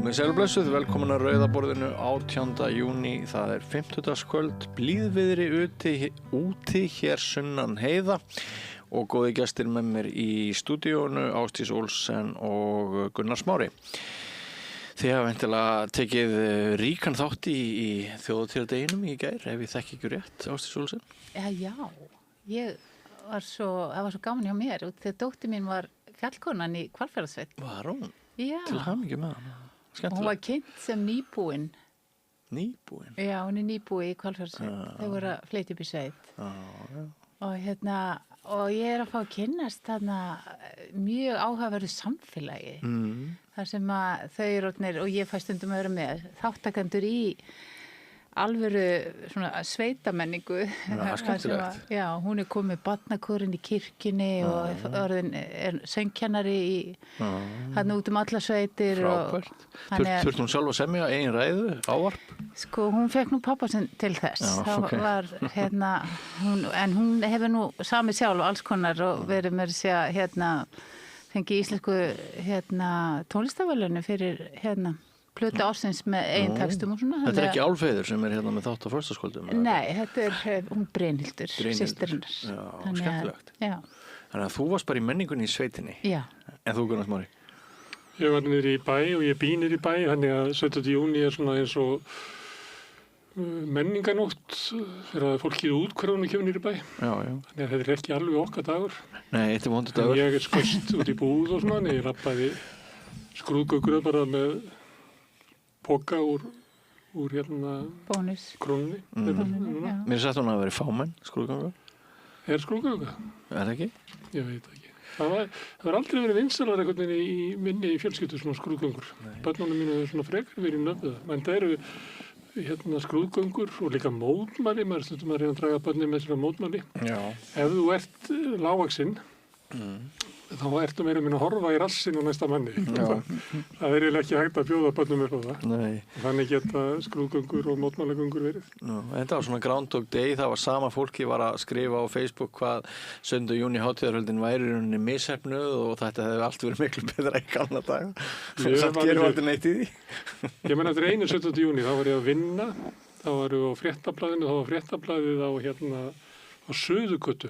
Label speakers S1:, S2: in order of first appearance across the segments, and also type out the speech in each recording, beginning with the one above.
S1: Komið sæl og blessuð, velkomin að Rauðaborðinu 18. júní. Það er 50-dagskvöld, blíðviðri úti hér sunnan heiða og góði gestir með mér í stúdíónu, Ásdís Olsen og Gunnar Smári. Þið hafa væntanlega tekið ríkan þátt í þjóðhátíðardeginum í gær, ef ég þekki ekki rétt, Ásdís Olsen?
S2: Já, það var svo gaman hjá mér og þegar dóttir mín var fjallkonan í Hvalfjarðarsveit.
S1: Var hún?
S2: Já.
S1: Til hamingju með hana. Skemmtilegt.
S2: Hún var kynnt sem nýbúin.
S1: Nýbúin?
S2: Já, hún er nýbúi í Hvalfjarðarsveit. Þau voru að flytja upp í sveit.
S1: Já.
S2: Og ég er að fá að kynnast þarna mjög áhugaverðu samfélagi. Þar sem að þau eru orðnir, og ég fæ stundum að vera með, þáttakendur í alvöru svona sveitamenningu.
S1: Já, skemmtilegt.
S2: Já, hún er komið barnakórinn í kirkjunni og orðin er söngkennari í hann út alla sveitir.
S1: Frábært. Þurfti hún sjálf að semja eigin ræðu, ávarp?
S2: Sko, hún fekk nú pappa sinn til þess.
S1: Já,
S2: það
S1: okay.
S2: var, en hún hefur nú samið sjálf alls konar og verið með að segja, fengi íslensku, tónlistaverðlaunu fyrir, plötu ársins með eigin textum og svona.
S1: Þetta er ekki Álfheiður sem er með þátt á föstudagskvöldum?
S2: Nei, þetta er hún Brynhildur, systirinnar.
S1: Já, skemmtilegt.
S2: Já.
S1: Þannig að þú varst bara í menningunni í sveitinni.
S2: Já.
S1: En þú, Gunnar Smári?
S3: Ég var niður í bæ og ég bý niður í bæ, þannig að 17. júní er svona eins og menninganótt þegar fólkið útkverðunum kemur niður í bæ.
S1: Já.
S3: Þannig að þetta er ekki alveg okkar dagur.
S1: Nei, þetta er vondur dagur.
S3: En ég er skoist út í búð og svona, en ég labbaði skrúðgöngur bara með poka úr
S2: Bónus.
S3: Krónunni.
S1: Mér er sagt hún að vera fámenn, skrúðgöngur.
S3: Er skrúðgönga?
S1: Er það ekki?
S3: Ég veit ekki. Það var aldrei verið vinsalar einhvern veginn í minni í fjölskyldu svona skrúðgöngur. Börnunum mínu er svona frekar verið nöfða. En það eru skrúðgöngur og líka mótmæli. Maður stundum að reyna að draga börnin með sér á mótmæli. Já. Ef þú ert lágvaxinn, þá ertu meira að horfa í rassinn á næsta manni. Það er eiginlega ekki hægt að bjóða börnum upp á það. Nei. Þannig geta skrúðgöngur og mótmælagöngur verið.
S1: Þetta var svona Groundhog Day, það var sama fólki var að skrifa á Facebook hvað 7. júní hátíðarhöldin væri í rauninni misheppnuð og þetta hefði allt verið miklu betra í gamla daga. Samt gerum aldrei neitt í því.
S3: Ég menn eftir einu 17. júní, þá var ég að vinna, þá varu á Fréttablaðinu, þá var Fréttablaðið á Suðurgötu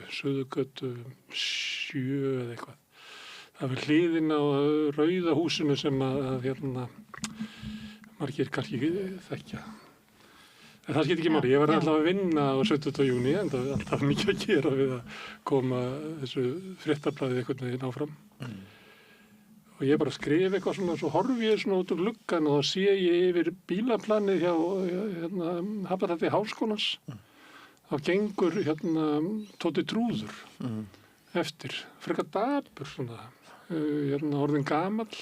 S3: 7 eða eitthvað. Það var hliðin á Rauða húsinu sem að margir kannski þekkja. En það skiptir ekki máli. Ég var alltaf að vinna á 17. júní en það var alltaf mikið að gera við að koma þessu Fréttablaðið einhvern veginn áfram. Og ég bara skrif eitthvað svona, svo horfi ég svona út úr gluggan og þá sé ég yfir bílaplanið hjá Happdrætti Háskólans. Þá gengur Tóti Trúður eftir, frekar dapur svona, orðin gamall,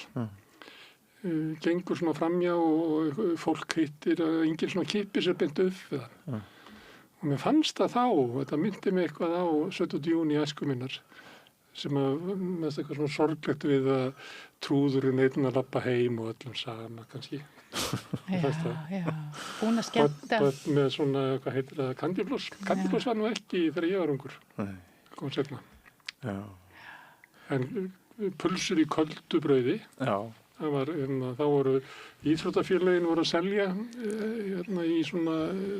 S3: gengur svona framjá og fólk hittir að enginn svona kippir sér beint upp við hann. Og mér fannst það þá, þetta myndi mig eitthvað á 17. júní æsku minnar, sem með eitthvað svona sorglegt við að Trúðurinn einn að labba heim og öllum sama kannski.
S2: Já, búin að skemmta.
S3: Með svona, hvað heitir það, kandifloss. Kandifloss var nú ekki þegar ég var ungur. Nei. Kom seinna. Já. En pulsur í köldu brauði. Já. Þá voru íþróttafélögin voru að selja í svona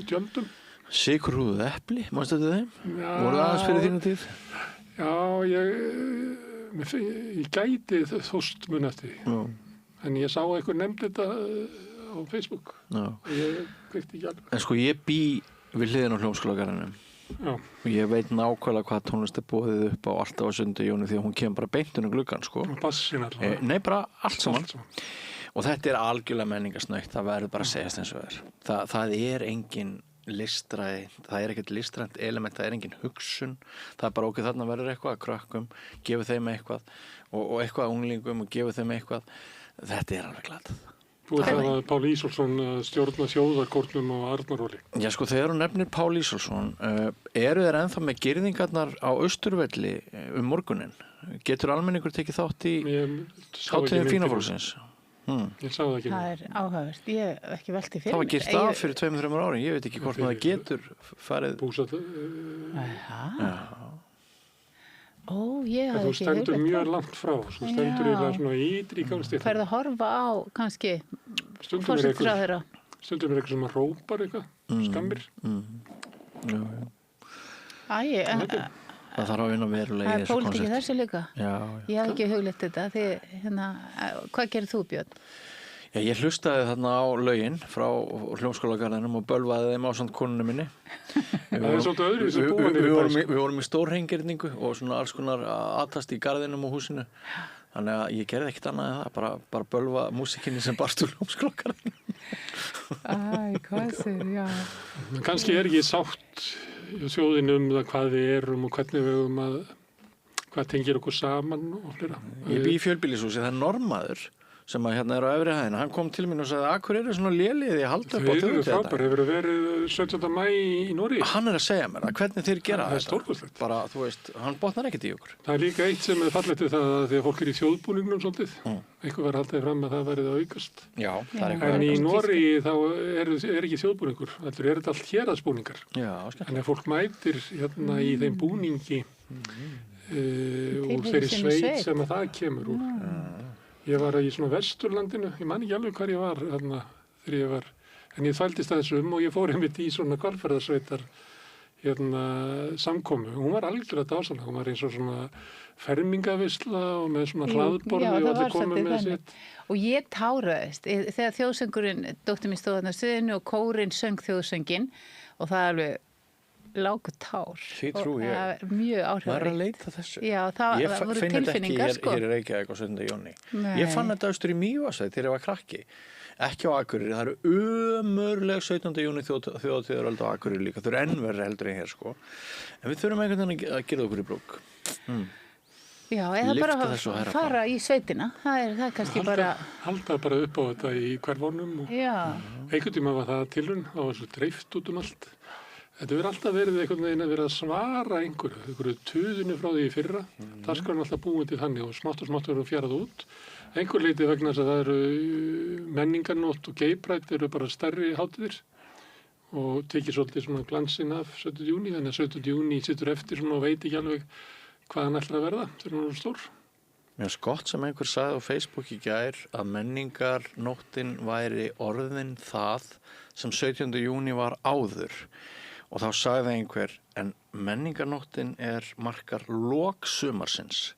S3: tjöldum.
S1: Sykurhúðuð epli, manstu þetta þeim? Já. Voru það aðeins fyrir þínu tíð?
S3: Já, ég gæti þóst mun eftir því. En ég sá eitthvað nefndi þetta á Facebook. Já. Ég kveikti ekki alveg. En
S1: sko ég bý við hliðin á Hljómskálagarðinum. Já. Og ég veit nákvæmlega hvað tónlist er boðið upp á alltaf á 7. júní því að hún kemur bara beint inn á gluggann, sko.
S3: Og bassin allavega.
S1: Nei, bara allt saman. Og þetta er algjörlega menningarsnautt, það verður bara að segjast eins og er. Það er engin listrænt, það er ekkert listrænt element, það er engin hugsun, það er bara okkur þarna verður eitthvað að krökkum, gefur þeim eitthvað og eitthvað að unglingum og gefur þeim eitthvað. Þetta er alveg glatað.
S3: Þú ert það að Páll Ísólfsson stjórna þjóðarkórnum á Arnarhóli.
S1: Já, sko, þegar hún nefnir Páll Ísólfsson, eru þeir ennþá með girðingarnar á Austurvelli morguninn? Getur almenningur tekið þátt í hátíðin fína fólksins?
S3: Ég sá það ekki.
S2: Það er áhugavert. Ég hef ekki velti fyrir.
S1: Það var gert af fyrir 2-3 árin. Ég veit ekki hvort maður getur farið.
S3: Búsat.
S2: Já. Ó, ég
S3: Þú
S2: hafði ekki
S3: stendur
S2: hugleitt
S3: mjög
S2: það.
S3: langt frá, þú stendur
S2: Já.
S3: eiginlega svona ytri í gangstétt.
S2: Færðu að horfa á kannski
S3: Stundum er
S2: forsætisráðherra.
S3: eitthvað sem að rópar eitthvað, skammir.
S1: Já.
S2: Æ, en
S1: Það þarf að vinna verulega
S2: það
S1: í
S2: er
S1: þessu
S2: pólitík í
S1: koncept.
S2: þessu líka.
S1: Já.
S2: Ég hafði ekki hugleitt þetta því, hvað gerir þú, Björn?
S1: Já, ég hlustaði þarna á lögin frá hljómskólagarðinum og bölvaði þeim á samt konunni minni.
S3: Það er svolítið öðruvísi búin yfir bæ, sko.
S1: Við vorum í stórhengirningu og svona alls konar aðtast í garðinum og húsinu. Þannig að ég gerði ekkert annað en það, bara bölva músikinni sem barst úr hljómskólagarðinum.
S2: Æ, hvað sér, já.
S3: En kannski er ekki sátt í þjóðinu það hvað við erum og hvernig við höfum hvað tengir okkur saman og fleira.
S1: Ég bý í fjölbýlishúsi, það er normaður sem að hérna er á efri hæðina. Hann kom til mín og sagði, Akureyri er svona lélegið, ég haldi upp á
S3: Þau eru
S1: þjóðhátíð þetta.
S3: frábær, hefur verið 17. mæ í Noregi.
S1: Hann er að segja mér að hvernig þeir gera
S3: Það er stórkostlegt.
S1: Bara, þú veist, hann botnar ekkert í okkur.
S3: Það er líka eitt sem er fallegt við það að því að fólk er í þjóðbúningnum svolítið. Eitthvað var haldið fram að það verið að aukast.
S1: Já, það er
S2: Já.
S1: eitthvað.
S3: En í
S2: bara
S3: Noregi þá er ekki þjóðbúningur. Allur er þetta allt héraðsbúningar.
S1: Já, skemmt.
S3: Þannig að fólk mætir hérna í þeim búningi úr
S2: Tilheyrir
S3: þeirri
S2: sinni
S3: sveit
S2: sveit.
S3: sem að það kemur úr. Ég var í svona Vesturlandinu, ég man ekki alveg hvar ég var þarna þegar ég var, en ég þvældist aðeins og ég fór einmitt í svona hvalferðarsveitar hérna samkomu. Hún var algjörlega dásamlega, hún var eins og svona fermingavisla og með svona
S2: Já,
S3: hlaðborði og
S2: það
S3: allir
S2: var
S3: komið
S2: svolítið
S3: með
S2: þannig.
S3: sitt.
S2: Og ég táraðist þegar þjóðsöngurinn, dóttir mín stóð þarna á sviðinu og kórinn söng þjóðsöngin og það er alveg lágu tár.
S1: Því trúi ég.
S2: Og það er mjög
S1: Maður er að
S2: áhrifaríkt.
S1: leita þessu.
S2: Já, það
S1: Ég
S2: voru
S1: finn þetta ekki
S2: tilfinningar,
S1: hér,
S2: sko.
S1: hér í Reykjavík á 7. júní.
S2: Nei.
S1: Ég fann þetta austur í Mývatnssveit þegar ég var krakki. Ekki á Akureyri, það eru ömurleg 17. júní þjóðhátíðaröld á Akureyri líka. Þau eru enn verri heldur en hér, sko. En við þurfum einhvern veginn að gera okkur í brúk.
S2: Já, eða
S1: Lyfta
S2: bara
S1: þessu hærra
S2: fara í sveitina. Það er kannski bara,
S3: Halda bara upp á þetta í hverfónum og
S2: já,
S3: einhvern tíma var það tilraun, það var svo dreift út um allt. Þetta verður alltaf verið einhvern veginn að vera að svara einhverju tuðinu frá því í fyrra. Það skal hann alltaf búin til þannig og smátt verður fjarað út. Einhver leiti vegna þess að það eru menningarnótt og geiprætt eru bara stærri hátíðir og tekið svolítið svona glansinn af 17. júní, þannig að 17. júní situr eftir svona og veit ekki alveg hvað hann ætlar að verða þegar hann er stór.
S1: Mér finnst gott sem einhver sagði á Facebook í gær að menningarnóttin væri orðin það sem 17. júní var áður. Og þá sagði einhver, en menningarnóttin markar lok sumarsins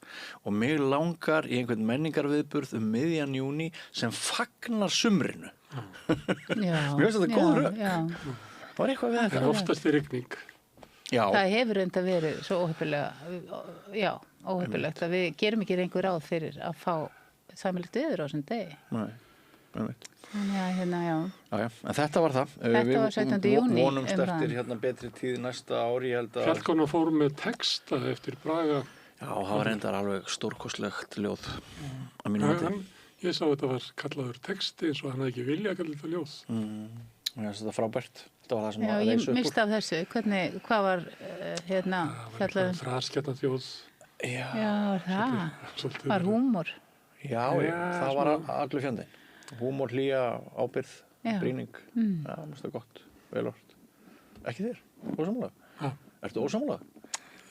S1: og mig langar í einhvern menningarviðburð miðjan júní sem fagnar sumrinu.
S2: já.
S1: Mér finnst þetta góð rök.
S2: Já,
S1: Var eitthvað við
S3: En
S1: þetta?
S3: oftast er rigning.
S1: Já,
S2: það hefur enda verið svo óheppilegt að við gerum ekki einhver ráð fyrir að fá sæmilegt viður á þessum degi.
S1: nei, einmitt.
S2: Þannig að hérna, já.
S1: Já, en þetta var það.
S2: Þetta var 17. júní,
S1: Vonumst eftir
S2: það.
S1: hérna betri tíð næsta ári, ég held að...
S3: Fjallkonan fór með texta eftir Braga.
S1: Já, það var reyndar alveg stórkostlegt ljóð að mínu mati.
S3: Ég sá þetta var kallaður texti eins og hann hefði ekki vilja að kalla þetta ljóð.
S1: Ég finnst þetta frábært. Þetta var það sem
S2: Já,
S1: að
S2: ég
S1: reis upp
S2: misti af þessu. Hvað var hérna
S3: Það var
S2: fjallaðum?
S3: eitthvað fraskjarnar þjóð.
S1: Já,
S2: Já, það
S3: Svolítið.
S2: var húmor.
S1: já, það var allur fjandinn. Húmor, hlýja, ábyrgð,
S2: Já.
S1: brýning. Já, mér finnst það gott. Vel orð. Ekki þér? Ósamlega?
S3: Ha,
S1: Ertu ósamlega?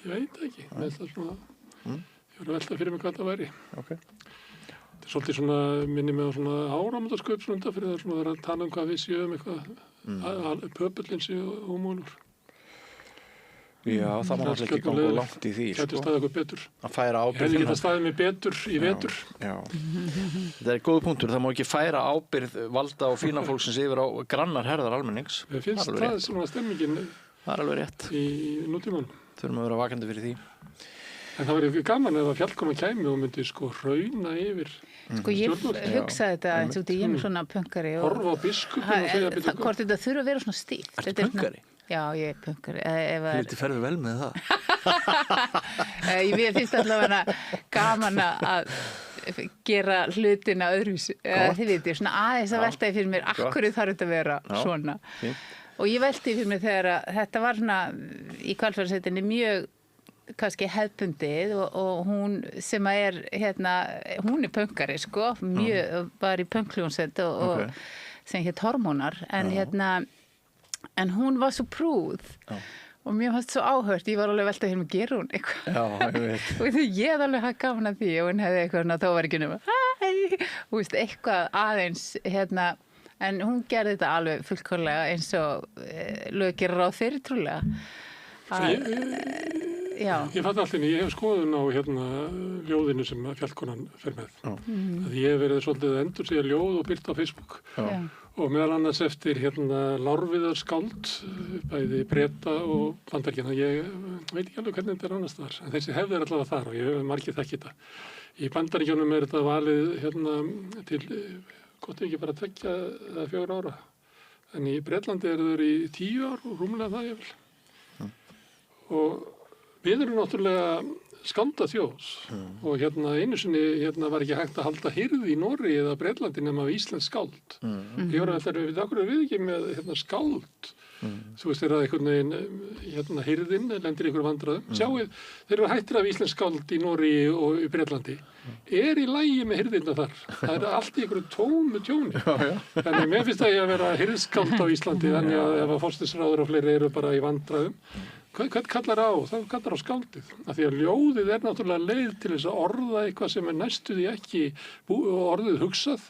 S3: ég veit ekki. Mér finnst það svona, ég var að velta fyrir mig hvað það væri.
S1: Ok.
S3: Þetta er svolítið svona, minni mig á svona áramótasköp svona fyrir það svona að vera að tala hvað við séum eitthvað, pöpullin séu ómúlur.
S1: Já, það má alltaf ekki ganga langt í því,
S3: Gæti
S1: sko.
S3: staðið okkur betur.
S1: Að færa
S3: Ég hefði
S1: ábyrgð.
S3: getað staðið mig betur í vetur.
S1: Já. Þetta er góð punktur. Það má ekki færa ábyrgð valda og fína fólksins yfir á grannar herðar almennings.
S3: Mér finnst
S1: Það er alveg
S3: það
S1: rétt.
S3: svona stemmingin
S1: Það er alveg rétt.
S3: í nútímanum.
S1: Þurfum að vera vakandi fyrir því.
S3: En það verið gaman ef að fjallkonan kæmi og myndi sko hrauna yfir,
S2: Sko ég
S3: Stjórnvöld.
S2: hugsaði þetta eins út í ég er nú svona pönkari og
S3: horfa á biskupin og segja betur
S2: hvort þetta þurfa að vera svona stíft.
S1: Ertu
S2: Þetta er svona-
S1: pönkari?
S2: Já, ég er pönkari. Ef að-
S1: Lítið ferðu vel með það.
S2: Mér finnst allavega gaman að gera hlutina öðruvísi. Þið veitir, svona aðeins að velta því fyrir mér, akkurru þarf þetta að vera
S1: Já.
S2: svona.
S1: Fínt.
S2: Og ég velti fyrir mér þegar að þetta var svona í Hvalfjarðarsveitinni mjög kannski hefðbundið og hún sem að er hérna, hún er pönkari sko, mjög, var í pönkljónsveit og
S1: Ok.
S2: sem hétt Hormónar, en hérna en hún var svo prúð
S1: Já.
S2: Og mér fannst svo áhört, ég var alveg veltað hérna með gerún eitthvað.
S1: Já, ég veit.
S2: Og því ég hafði alveg hatt gaman að því og hún hefði eitthvað þá var ekki nema og veist, eitthvað aðeins hérna, en hún gerði þetta alveg fullkomlega eins og lög gerir ráð fyrir trúlega. Já.
S3: Ég fatt alltaf, ég hef skoðun á hérna ljóðinu sem Fjallkonan fer með. Að ég hef verið svolítið að endur segja ljóð og byrta á Facebook.
S2: Já.
S3: Og meðal annars eftir hérna lárviðarskáld, bæði Breta og Bandaríkjanna. Ég veit ekki alveg hvernig þetta er annars þar, en þessi hefð er allavega þar og ég hef margir þekkt þetta. Í Bandaríkjunum er þetta valið hérna til, gott ef ekki bara 2 eða 4 ára. En í Bretlandi eru þau í 10 ár og rúmlega það ég vil. Og við erum náttúrulega skálda þjóð og hérna einu sinni hérna var ekki hægt að halda hirði í Noregi eða Bretlandi nema af íslensk skáld. Ég var að við okkur við ekki með hérna skáld. Þú veist þegar einhvern veginn hérna hirðin lendir ykkur vandræðum. Sjáuð, þeir eru hættir af íslensk skáld í Noregi og í Bretlandi. Er í lagi með hirðina þar. Það er allt í ykkur tómu tjóni. Þannig mér finnst það að vera hirðskáld á Íslandi þannig að ef að forsætisráðherrar og fleiri eru bara í vandræðum. Hvern kallar á? Það kallar á skáldið. Af því að ljóðið er náttúrulega leið til þess að orða eitthvað sem er næstuði ekki orðið hugsað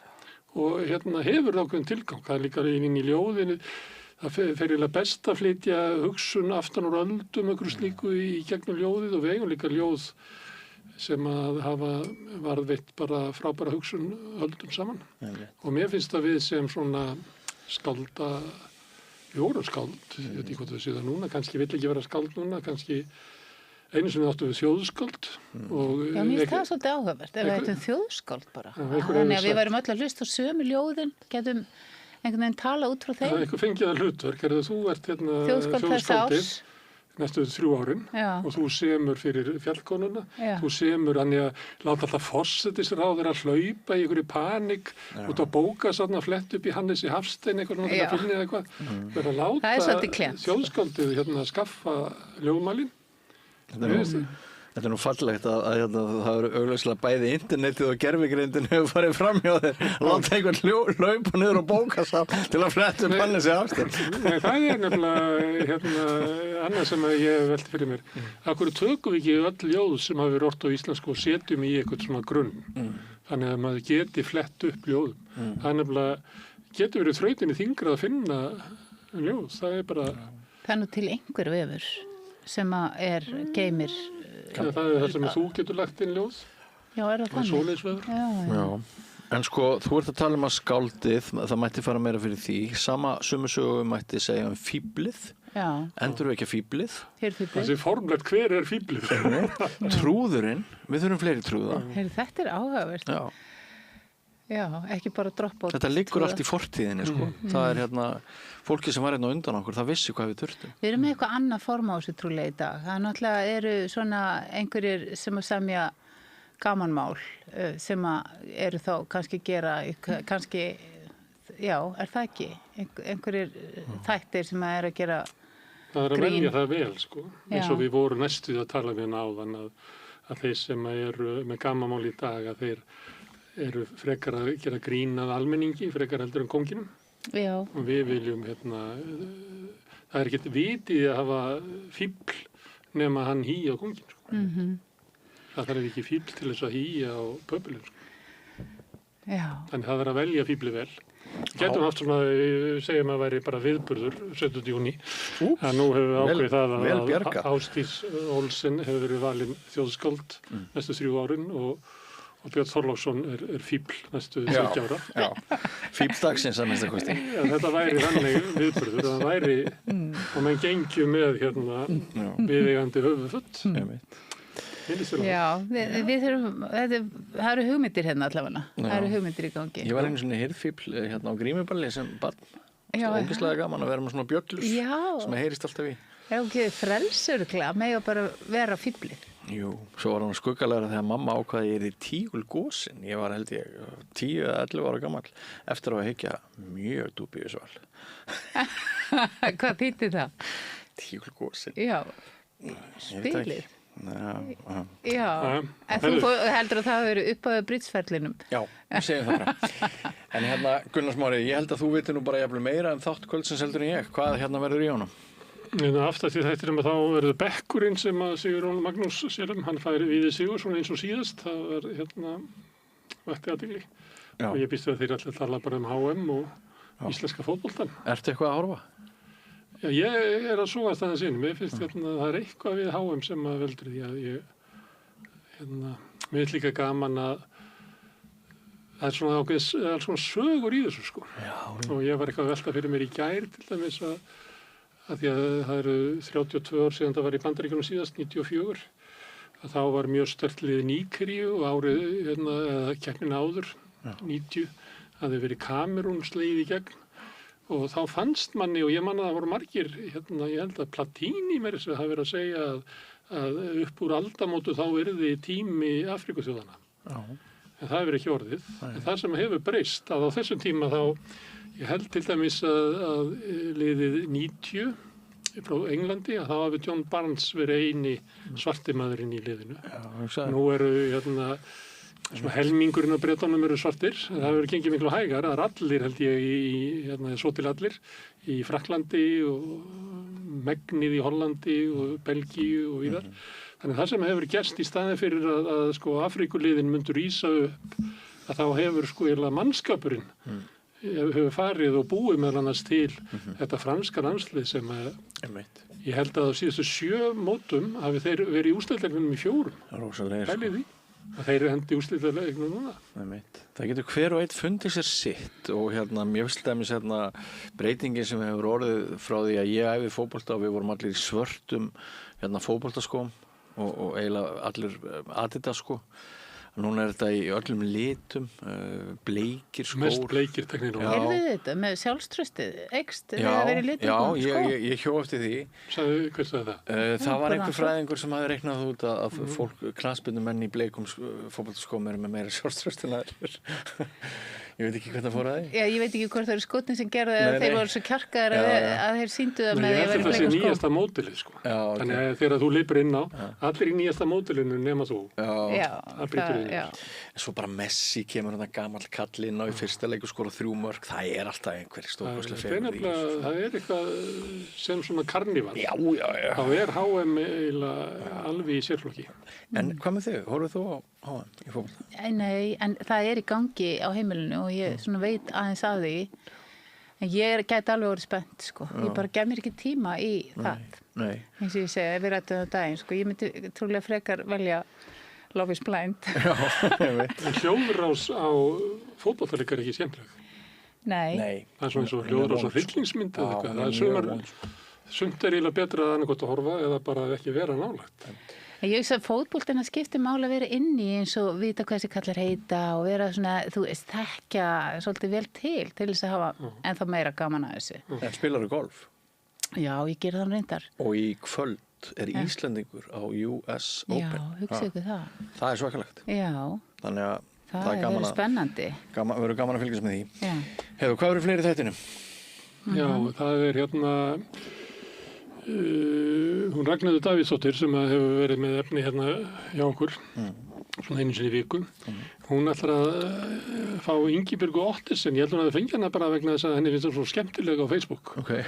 S3: og hérna hefur ákveðin tilgang. Það er líka inn í ljóðinu. Það fer eiginlega best að flytja hugsun aftan úr öldum einhverju slíku í gegnum ljóðið og við eigum líka ljóð sem að hafa varðveitt bara frábæra hugsun öldum saman. Og mér finnst að við sem svona skálda við vorum skáld, ég veit ekki hvað það sé það núna, kannski vill ekki vera skáld núna, kannski einu sem við áttum við þjóðskáld.
S2: Já, mér finnst það svolítið áhugavert, ef við ættum þjóðskáld bara. Þannig að við værum öll að hlusta á sömu ljóðin, getum einhvern veginn tala út frá þeim.
S3: Það er eitthvað fengið að hlutverk, þú ert hérna
S2: þjóðskáld þess árs.
S3: Næstu 3 árin og þú semur fyrir Fjallkonuna, þú semur hann að láta alltaf forsætisráðherra að hlaupa í einhverju panik út á bókasafn að fletta upp í Hannesi Hafstein eitthvað til að finna eitthvað. Verða að láta þjóðskáldið hérna skaffa ljóðmælin.
S1: Þetta er nú fallegt að það eru augljóslega bæði internetið og gervigreindin hefur farið fram hjá þeir láta einhvern hlaupa niður á bókasafn til að fletta upp Hannesi Hafstein.
S3: Nei, það er nefnilega annað sem ég hef velt fyrir mér. Akkur tökum við ekki öll ljóð sem hafa verið ort á íslensku og setjum í eitthvað svona grunn. Þannig að maður geti flett upp ljóðum. Það er nefnilega, getur verið þrautinni þyngra að finna ljóð. Það er bara...
S2: Það er nú til einhver vefur sem geymir...
S3: Það er það sem þú getur lagt inn ljóð.
S2: Já, er það þannig?
S3: Svoleiðisvefur.
S1: Já. En sko, þú ert að tala um að skáldið, það mætti fara meira fyrir því. Sömu sögu mætti segja um fíblið.
S2: Já.
S1: Endur við ekki fíblið?
S3: Þessi formlegt, hver er fíblið?
S1: Trúðurinn, við þurfum fleiri trúða.
S2: Þetta er áhugavert. Já, ekki bara droppa út.
S1: Þetta liggur allt í fortíðinni, sko. Það er hérna, fólki sem var hérna undan okkur, það vissi hvað við þurftum.
S2: Við erum með eitthvað annað form á þessu trúlega í dag. Það náttúrulega eru svona einhverjir sem að semja gamanmál sem að eru þá kannski gera, kannski, já, er það ekki? Einhverjir þættir sem að eru að gera grín.
S3: Það er að velja það vel, sko. Eins og við vorum næstuð að tala við áðan að þeir sem eru með gamanmál í dag, að þeir eru frekar að gera grín að almenningi, frekar heldur en konginum.
S2: Já.
S3: Og við viljum, það er ekkert vitið að hafa fíbl nema hann hí á kongin. Sko. Það þarf ekki fíbl til þess að hýja á pöpulinn. Sko.
S2: Já.
S3: Þannig það er að velja fíbli vel. Getum haft svona, segjum að væri bara viðburður 17. júní. Að nú hefur við ákveðið það að Ásdís Olsen hefur verið valin þjóðskáld næstu 3 árin og Björn Þorláksson er fíbl næstu 70 ára.
S1: Já, fíbldagsins að mesta kosti.
S3: Þetta væri þannig viðburður, það væri og menn gengju með viðeigandi höfuðföt.
S2: Já, við þurfum, það eru hugmyndir hérna allavega, það eru hugmyndir í gangi.
S1: Ég var einu svona hirðfíbl hérna á Grímuballi sem barn. Ógeðslega gaman að vera með svona bjöllur sem heyrist alltaf í.
S2: Já, ekki frelsörgla, með að bara vera fíblir.
S1: Jú, svo var hann skuggalega þegar mamma ákvaði ég tígulgósin. Ég var held ég 10 eða 11 ára gamall eftir að hyggja mjög dúbíusval.
S2: Hvað þýddi það?
S1: Tígulgósin.
S2: Já, spilið. Já, en þú heldur að það hafi verið upp á britsferlinum.
S1: Já, við segjum það bara. En hérna, Gunnar Smári, ég held að þú viti nú bara jafnvel meira en þátt kvöldsins heldur en ég. Hvað hérna verður í honum?
S3: En aftast í þættinum að þá verður bekkurinn sem að Sigurjón Magnús sérum, hann fær Víðir Sigurðsson eins og síðast, það var vakti athygli.
S1: Já.
S3: Og ég býst við að þeir allir tala bara HM og íslenska fótboltan.
S1: Ertu eitthvað að horfa?
S3: Já, ég að súgast aðeins inn. Mér finnst það er eitthvað við HM sem að veldur því að mér finnst líka gaman að það er svona sögur í þessu, sko.
S1: Já.
S3: Og ég var eitthvað að velta fyrir mér í gær til dæmis að því að það eru 32 ár síðan það var í Bandaríkjunum síðast, 94, að þá var mjög sterkt lið Nígeríu og árið, eða keppnin áður, 90, hafði verið Kamerún slegið í gegn og þá fannst manni, og ég man að það voru margir, ég held að Platini meira sem hafi verið að segja að upp úr aldamótu þá yrði tími Afríkuþjóðana.
S1: Já.
S3: En það hefur ekki orðið. En það sem hefur breyst að á þessum tíma þá, ég held til dæmis að liðið 90 frá Englandi, að þá hafi John Barnes verið eini svartimaðurinn í liðinu.
S1: Já,
S3: nú eru svona helmingurinn af Bretunum eru svartir. Það hefur gengið miklu hægar. Það er allir, held ég, svo til allir, í Frakklandi og megnið í Hollandi og Belgíu og víðar. Þannig það sem hefur gerst í staðin fyrir að Afríkuliðin myndur rísa upp, að þá hefur mannskapurinn hefur farið og búið meðal annars til þetta franska landslið sem ég held að á síðustu 7 mótum hafi þeir verið í úrslitaleiknum í 4.
S1: Rósalega.
S3: Pælið því. Að þeir hendi í úrslitaleiknum núna.
S1: Það getur hver og einn fundið sér sitt og mér finnst dæmis breytingin sem hefur orðið frá því að ég æfði fótbolta og við vorum allir í svörtum fótboltaskóm og eiginlega allir Adidas sko. Núna þetta í öllum litum, bleikir skór.
S3: Mest bleikir teknílum.
S2: Heyrðu þetta með sjálfströstið, eykst eða verið litum?
S1: Já, ég hjó eftir því.
S3: Sagði, hversu það?
S1: Það var einhver fræðingur sem hafði reiknað út að fólk, knattspyrnumenn í bleikum fótboltaskóm eru með meira sjálfströst en aðrir. Ég veit ekki hvernig það fór að því.
S2: Já, ég veit ekki hvort það eru skotnin sem gerðu eða þeir voru svo kjarkaðar að þeir sýndu það með því að vera í
S3: bleikum skóm. Ég held að það sé nýjasta mótilið, sko.
S1: Já,
S3: þannig að þegar þú leipur inn á, allir í nýjasta mótilinu nema þú.
S2: Já.
S1: Svo bara Messi kemur gamall kall inn á í fyrsta leik og skora 3 mörk. Það er alltaf einhver stórkostleg fegurð í þessu.
S3: Það er eitthvað sem svona karníval.
S1: Já.
S3: Þá er HM eiginlega alveg í sérflokki.
S1: En hvað með þig? Horfðu þú á HM í fótbolta?
S2: Nei, en það er í gangi á heimilinu og ég veit aðeins að því. En ég gæti alveg orðið spennt, sko. Ég bara gef mér ekki tíma í það.
S1: Nei.
S2: Eins og ég segi, við rættum það daginn, sko. Ég myndi trúlega frekar velja Love is Blind.
S1: Já, ég veit.
S3: En hljóðrás á fótboltaleik er ekki skemmtileg.
S2: Nei.
S3: Það er svona eins og hljóðrás á hryllingsmynd eða eitthvað. Það er sumt eiginlega betra að annarkot að horfa eða bara ekki vera nálægt.
S2: Ég veist að fótboltina skiptir máli að vera inni eins og vita hvað þessi kallar heita og vera svona, þú veist, þekkja svolítið vel til þess að hafa ennþá meira gaman að þessu.
S1: En spilarðu golf?
S2: Já, ég ger það reyndar.
S1: Og í kvöld er Íslendingur á US Open.
S2: Já, hugsa ykkur það.
S1: Það er svakalegt.
S2: Já.
S1: Þannig að
S2: það er verið spennandi.
S1: Verður gaman að fylgjast með því.
S2: Já.
S1: Hefur, hvað eru fleiri í þættinum?
S3: Já, það er hún Ragnhildur Davíðsdóttir sem hefur verið með efni hjá okkur svona einu sinni í viku. Hún ætlar að fá Ingibjörgu Ottesen, ég held hún að það fengi hana bara vegna þess að henni finnst það svo skemmtilega á Facebook.
S1: Okay.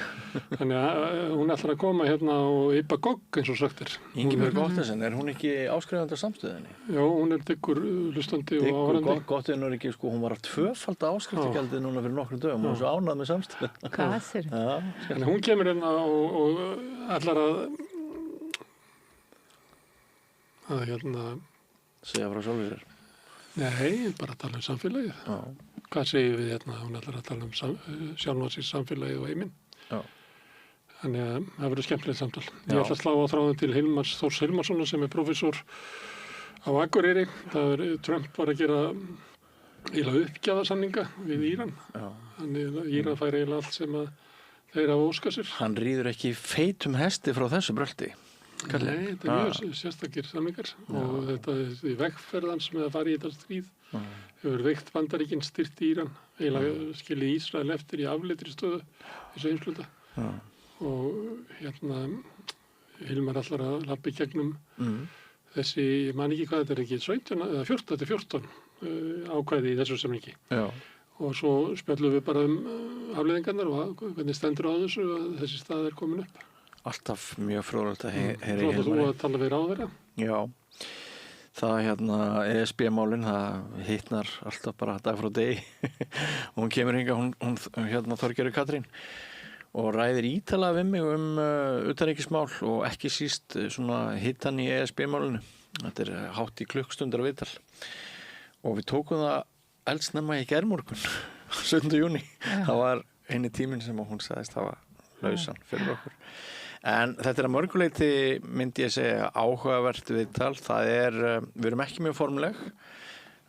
S3: Þannig að hún ætlar að koma og yppa gogg eins og sagt er.
S1: Ingibjörgu Ottesen, er hún ekki áskrifandi á Samstöðinni?
S3: Já, hún er dyggur hlustandi og áhorfandi.
S1: Gottin er ekki, hún var að 2-falda áskriftagjaldið núna fyrir nokkrum dögum, hún er svo ánægð með Samstöðinni.
S2: Hvað er það?
S3: Þannig hún kemur og ætlar að
S1: segja frá sjálfur sér.
S3: Nei, bara að tala samfélagið.
S1: Já.
S3: Hvað segir við hún ætlar að tala sjálfnátsins samfélagið og heiminn.
S1: Já.
S3: Þannig að það verður skemmtilegt samtal. Ég ætla að slá á þráðin til Þórs Hilmarssonar sem er prófessor á Akureyri. Trump var að gera uppgjafasamninga við Íran.
S1: Já.
S3: Þannig að Íran fær eiginlega allt sem að þeir hafa óskað sér.
S1: Hann ríður ekki feitum hesti frá þessu brölti.
S3: Nei, þetta er mjög sérstakir samlingar og þetta er vegferðans með að fara í þetta stríð hefur veikt Bandaríkin styrt Íran eiginlega skilið Ísrael eftir í afleitri stöðu þessu heimsluta og Hilmar allar að labba í gegnum þessi, ég man ekki hvað þetta er ekki 17 eða 14 ákvæði í þessu samlingi og svo spjallum við bara afleiðingarnar og hvernig stendur á þessu að þessi stað er komin upp.
S1: alltaf mjög fróðlegt að heyra í
S3: Þú
S1: Hilmari.
S3: að tala við ráðherra?
S1: Já, það ESB-málin, það hitnar alltaf bara dag frá degi og hún kemur hingað, hún Þorgerður Katrín og ræðir ítalega við mig utanríkismál og ekki síst svona hittan í ESB-málinu. Þetta hátt í klukkstundar viðtal og við tókum það eldsnemma í gærmorgun 17. júní. Það var eini tíminn sem hún sagðist hafa lausan fyrir okkur. En þetta að mörguleiti myndi ég segja áhugavert viðtal. Við erum ekki mjög formuleg.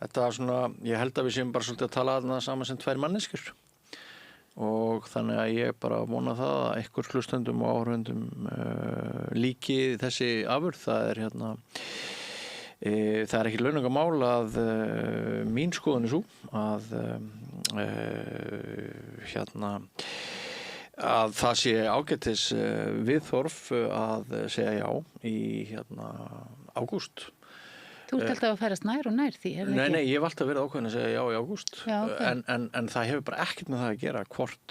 S1: Þetta svona, ég held að við séum bara svolítið að tala þarna saman sem tvær manneskjur. Og þannig að ég bara vona það að einhver hlustendum og áhörfendum líki þessi afurð. Það ekki launungamál að mín skoðun svo að að það sé ágætis viðþorf að segja já í ágúst.
S2: Þú ert alltaf að færast nær og nær því,
S1: Nei, ég hef alltaf verið ákveðin að segja já í ágúst.
S2: Já, okay.
S1: en það hefur bara ekkert með það að gera hvort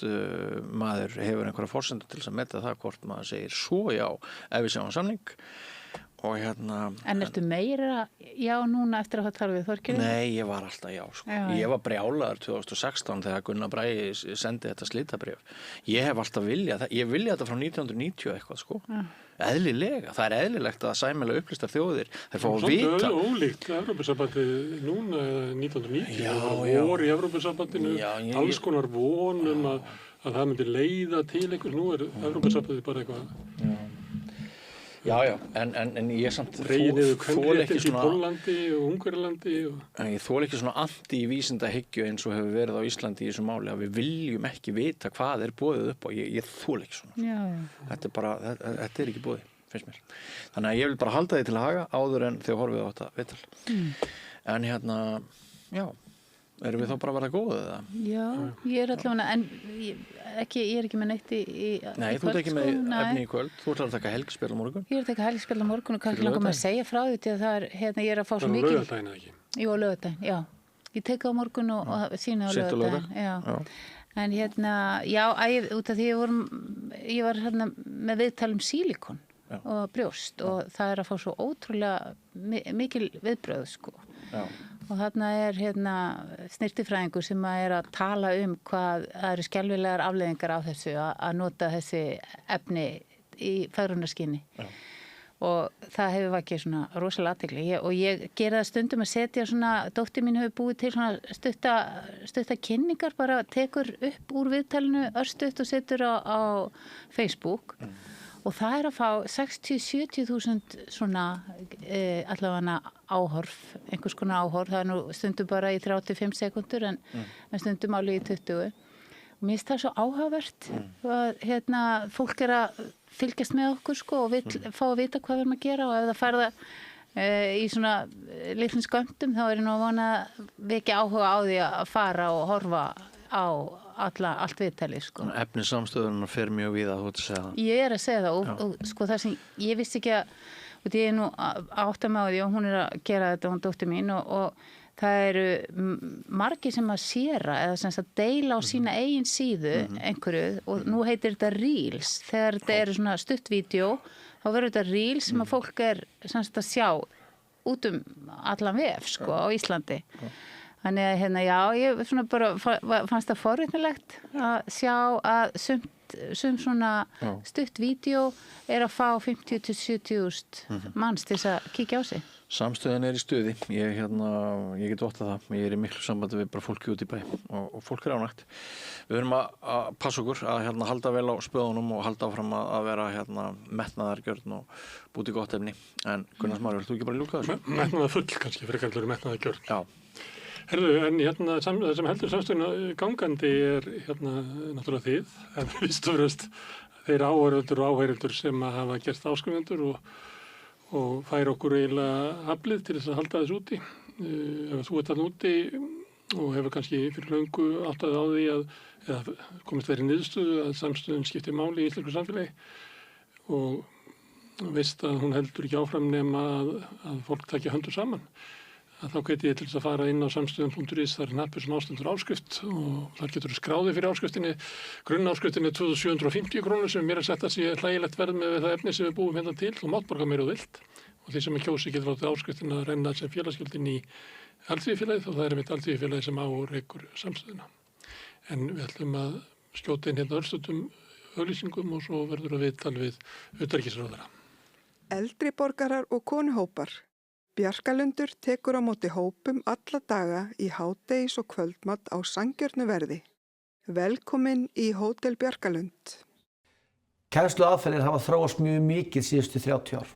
S1: maður hefur einhverja forsendur til þess að meta það hvort maður segir svo já ef við sjáum samning. Og
S2: En ertu meira já núna eftir að hafa talað við Þorgerði?
S1: Nei, ég var alltaf já, sko. Ég var brjálaður 2016 þegar Gunnar Bragi sendi þetta slitabréf. Ég hef alltaf viljað, ég vilja þetta frá 1990 eitthvað, sko. Eðlilega, það eðlilegt að sæmilega upplýstar þjóðir þær fá að vita.
S3: Svolítið ólíkt Evrópusambandið núna 1990. Það voru í Evrópusambandinu alls konar vonum að það myndi leiða til einhvers. Nú Evrópusambandið bara eitthvað.
S1: Já, en ég samt
S3: þoli ekki
S1: svona
S3: í Póllandi og Ungverjalandi
S1: en ég þoli ekki svona anti-vísindahyggju eins og hefur verið á Íslandi í þessu máli að við viljum ekki vita hvað boðið upp á. Ég þoli ekki svona.
S2: Já.
S1: Þetta ekki boðið, finnst mér. Þannig að ég vil bara halda því til haga áður en þegar horfið á þetta viðtal. En já, erum við þá bara að vera góðið eða?
S2: Já, ég allavega, en ég er ekki með neitt í
S1: Nei, þú ert ekki með efni í kvöld. Þú ert að taka helgspjall á morgun.
S2: Ég er að taka helgspjall á morgun og kannski langar maður að segja frá því að það ég er að fá svo mikið.
S3: Það laugardaginn eða ekki?
S2: Jú, á laugardaginn, já. Ég tek á morgun og sýni á laugardaginn. Já. En út af því ég var með viðtal sílikon og brjóst og það að fá svo ótrúlega mikil viðbröð, sko.
S1: Já.
S2: Og þarna snirtifræðingur sem að tala hvað það eru skelfilegar afleiðingar á þessu að nota þessi efni í fegrunarskynni. Og það hefur vakið svona rosalega athygli. Og ég gera það stundum að setja svona, dóttir mín hefur búið til svona stutta kynningar, bara tekur upp úr viðtalinu örstutt og setur á Facebook. Og það að fá 60-70.000 svona allavega áhorf, einhvers konar áhorf. Það nú stundum bara í 35 sekundur en stundum alveg í 20. Og mér finnst það svo áhugavert að fólk að fylgjast með okkur, sko, og vill fá að vita hvað við erum að gera og ef það fær það í svona litlum skömmtum þá ég nú að vona við ekki áhuga á því að fara og horfa á allt viðtali, sko.
S1: Efni samstöðunar fer mjög víða, þú ert að segja það.
S2: Ég er að segja það og sko það sem ég vissi ekki og ég nú átta mig á því og hún að gera þetta, hún dóttir mín og það eru margir sem að séra eða sem að deila á sína eigin síðu einhverju og nú heitir þetta Reels. Þegar þetta eru svona stuttvídeó þá verður þetta Reels sem að fólk sem að sjá út allan vef, sko, á Íslandi. Þannig að ég svona bara fannst það forvitnilegt að sjá að sum svona stutt vídeo að fá 50-70.000 manns til þess að kíkja á sig.
S1: Samstöðin í stuði. Ég get vottað það. Ég í miklu sambandi við bara fólki út í bæ og fólk ánægt. Við erum að passa okkur að halda vel á spöðunum og halda áfram að vera metnaðargjörn og búti gott efni. En Gunnar Smári, vilt þú ekki bara ljúka þessu?
S3: Metnaðarfull kannski, frekar metnaðargjörn.
S1: Já.
S3: Herðu, en það sem heldur samstöðuna gangandi náttúrulega þið, en fyrst og fremst þeir áheyrendur og áheyrendur sem hafa gert áskrifendur og færa okkur eiginlega aflið til þess að halda þess úti. Ef þú ert þarna úti og hefur kannski fyrir löngu áttað á því eða komist verið niðurstöðu að samstöðun skiptir máli í íslensku samfélagi og veist að hún heldur ekki áfram nema að fólk takja höndur saman. þá hveti ég til þess að fara inn á samstöðum.is, þar er hnappur sem ástendur áskrift og þar getur skráði fyrir áskriftinni. Grunnáskriftinni er 2750 krónur sem mér er sett að sé hlægilegt verð með það efni sem við búum hérna til. Þú mátt borga meira og vilt og því sem kjósi getur látið áskriftina að renna sem félagsgjöldin í Alþýðufélagið og það er mitt Alþýðufélagið sem á og rekur samstöðuna. En við ætlum að skjóta inn hérna örstutum auglýsingum og svo verður að viðtal við utanríkisráðherra.
S4: Eldri borgarar og konuhópar. Bjarkalundur tekur á móti hópum alla daga í hádegis og kvöldmat á sanngjörnu verði. Velkomin í Hótel Bjarkalund.
S5: Kennsluaðferðir hafa þróast mjög mikið síðustu 30 ár.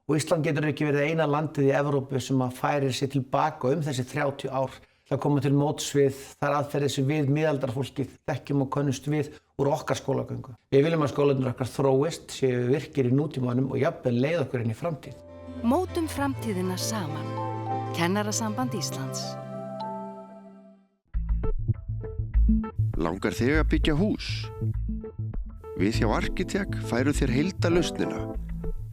S5: Og Ísland getur ekki verið eina landið í Evrópu sem að færir sig tilbaka þessi 30 ár. Það koma til móts við þær aðferðir sem við miðaldarfólkið þekkjum og könnumst við úr okkar skólagöngu. Við viljum að skólarnir okkar þróist, séu virkir í nútímanum og jafnvel leið okkur inn í framtíð.
S6: Mótum framtíðina saman. Kennarasamband Íslands.
S7: Langar þig að byggja hús? Við hjá Arkitek færu þér heildarlausnina.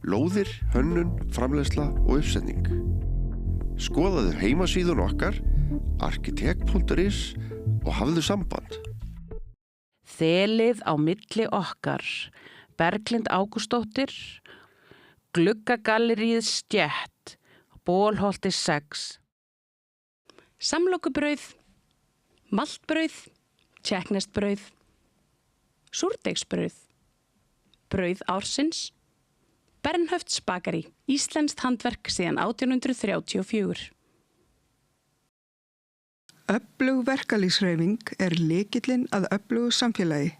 S7: Lóðir, hönnun, framleiðsla og uppsetning. Skoðaðu heimasíðun okkar, arkitek.is og hafðu samband.
S8: Þelið á milli okkar, Berglind Ágústsdóttir, Gluggagalleríið Stjett, Bólholti 6.
S9: Samlokubrauð, maltbrauð, tékkneskt brauð, súrdeigsbrauð, brauð ársins, Bernhöfts bakari, íslenskt handverk síðan 1834.
S4: Öflug verkalýðshreyfing er lykillinn að öflugu samfélagi.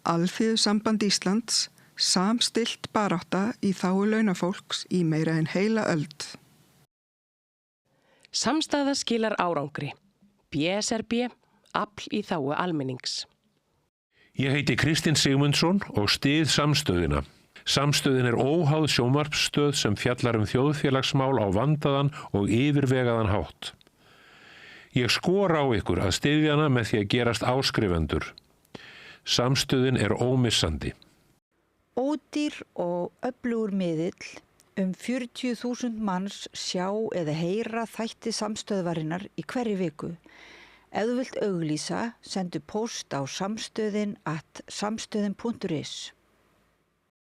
S4: Alþýðusamband Íslands, samstillt barátta í þágu launafólks í meira en heila öld.
S9: Samstaða skilar árangri. BSRB, afl í þágu almennings.
S10: Ég heiti Kristinn Sigmundsson og styð samstöðina. Samstöðin er óháð sjónvarpsstöð sem fjallar þjóðfélagsmál á vandaðan og yfirvegaðan hátt. Ég skora á ykkur að styðja hana með því að gerast áskrifendur. Samstöðin er ómissandi.
S11: Ódýr og öflugur miðill, 40.000 manns sjá eða heyra þætti samstöðvarinnar í hverri viku. Ef þú vilt auglýsa, sendu póst á samstöðin@samstöðin.is.